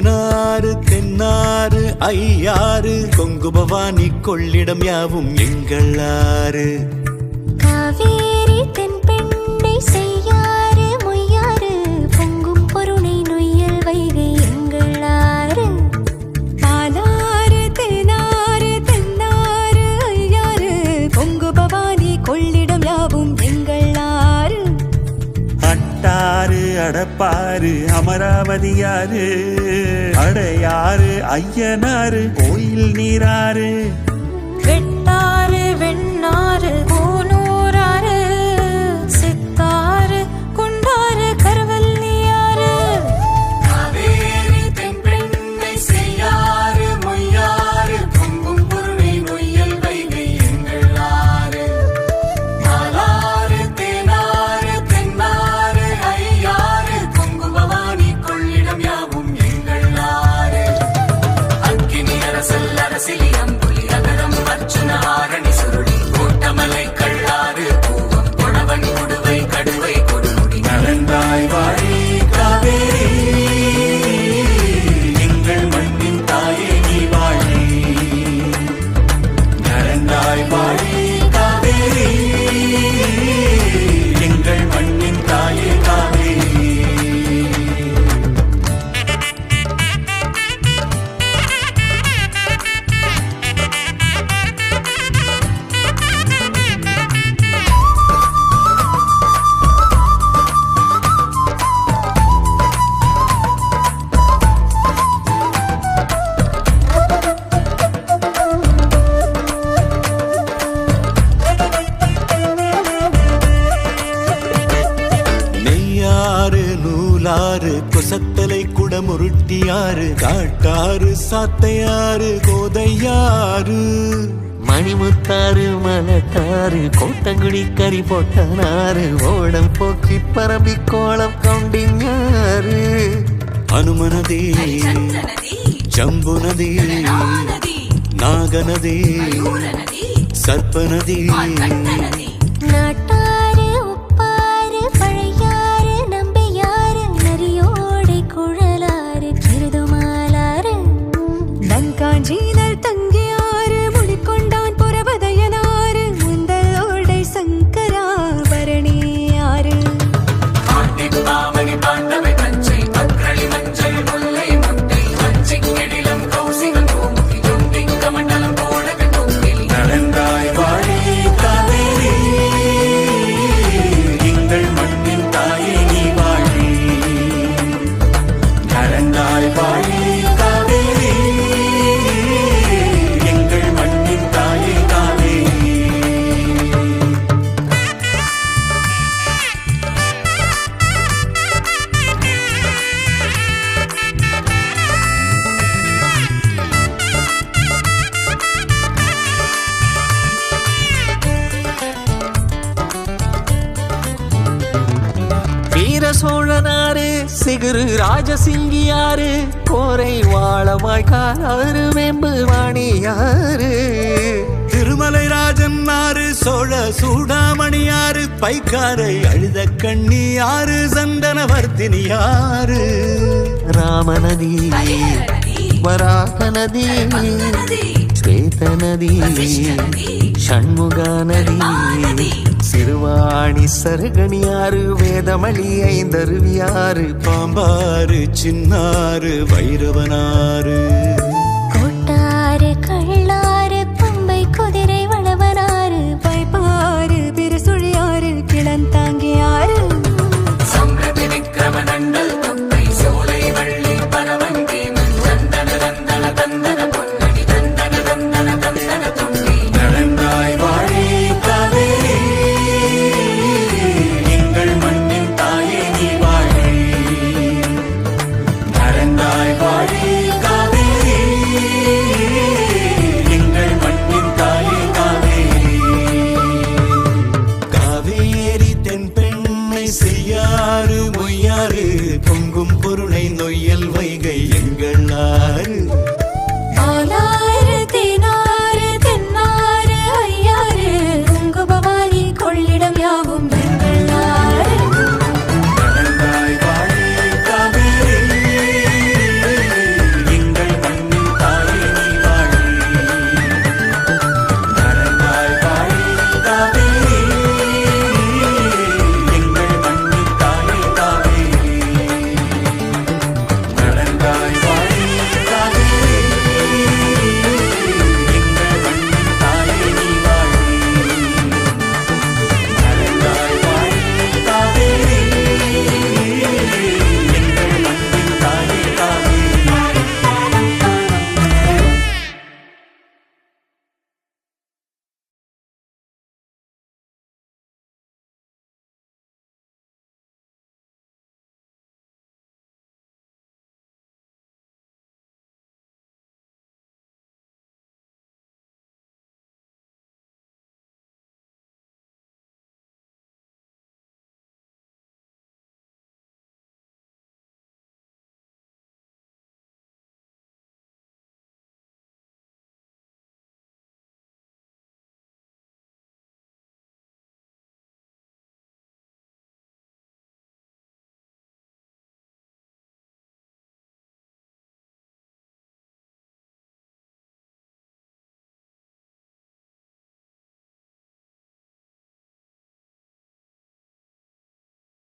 தேனாறு தென்னாறு ஐயாறு கொங்கு பவானி கொள்ளிடம் யாவும் எங்கள் ஆறு. காவேரி தென்பெண்ணை செய்யாறு மொய்யாறு பொங்கும் பொருணை நொய்யல் வைகை எங்கள் ஆறு. பாலாறு தேனாறு தென்னாறு ஐயாறு கொங்கு பவானி கொள்ளிடம் யாவும் எங்கள் ஆறு. அட்டாறு அடப்பாறு அமராவதியாறு அடையாறு ஐயனாறு கோயில் நீராறு. வெட்டாறு வெண்ணாறு பூனூராறு சித்தாறு குண்டாறு கருவல்லியாறு. காவேரி தென்பெண்ணை செய்யாறு மொய்யாறு பொங்கும் பொருணை நொய்யல் வைகை எங்கள் ஆறு. பாலாறு தேனாறு தென்னாறு ஐயாறு கொங்கு பவானி கொள்ளிடம் யாவும் எங்கள் ஆறு. அக்கினி அரசல் அரசிலி அம்புலி அகரம் அர்ச்சுன ஆரணி சுருளி கோட்டமலை கள்ளாறு பூவம் கொடவன் குடுவை கடுவை கொடுமுடி. நலந்தாய் வாழி காவேரி எங்கள் மண்ணின் தாயே நீ வாழி. நலந்தாய் வாழி காவேரி எங்கள் மண்ணின் தாயே காவேரி. நெய்யாறு நூலாறு கொசத்தலை குடமுருட்டியாறு காட்டாறு சாத்தையாறு கோதையாறு. மணிமுத்தாறு மலட்டாறு கோட்டங்குடி கறி போட்டனாறு ஓடம் போக்கி பரம்பி கோலம் கவுண்டிங்காறு. அனுமனதி ஜம்புநதி நாகநதி சர்ப்பநதி. நாட்டாறு உப்பாறு பழையாறு நம்பையாறு நரியோடை குழலாறு கிருதுமாலாறு. நங்காஞ்சீனல் தங்கியாறு முடிக்கொண்டான் புறவதயனாறு முந்தலோடை சங்கரா பரணியாறு. பாமணி பாண்டவை பச்சை பக்ரளி மஞ்சள் முல்லை முட்டை மஞ்சை கெடிலம் கௌசிகம் கோமுகி துண்டி கமண்டலம் போடகள் தொங்கிலி. நலந்தாய் வாழி காவேரி எங்கள் மண்ணின் தாயே நீ வாழி. நலந்தாய் வாழி காவேரி எங்கள் மண்ணின் தாயே காவேரி. வீர சோழனாறு சிகுரு ராஜசிங்கியாறு கோரை வாழமாய் காலாறு வெம்பு வாணியாறு. திருமலை ராஜன் ஆறு சோழ சூடாமணியாறு பைக்காரை அழுத கண்ணியாறு சந்தனவர்த்தினியாறு. ராமநதி வராக நதி ஸ்வேத நதி ஷண்முகா நதி சிறுவாணி சருகணியாறு வேதமளி ஐந்தருவியாறு. பாம்பாறு சின்னாறு வைரவனாறு.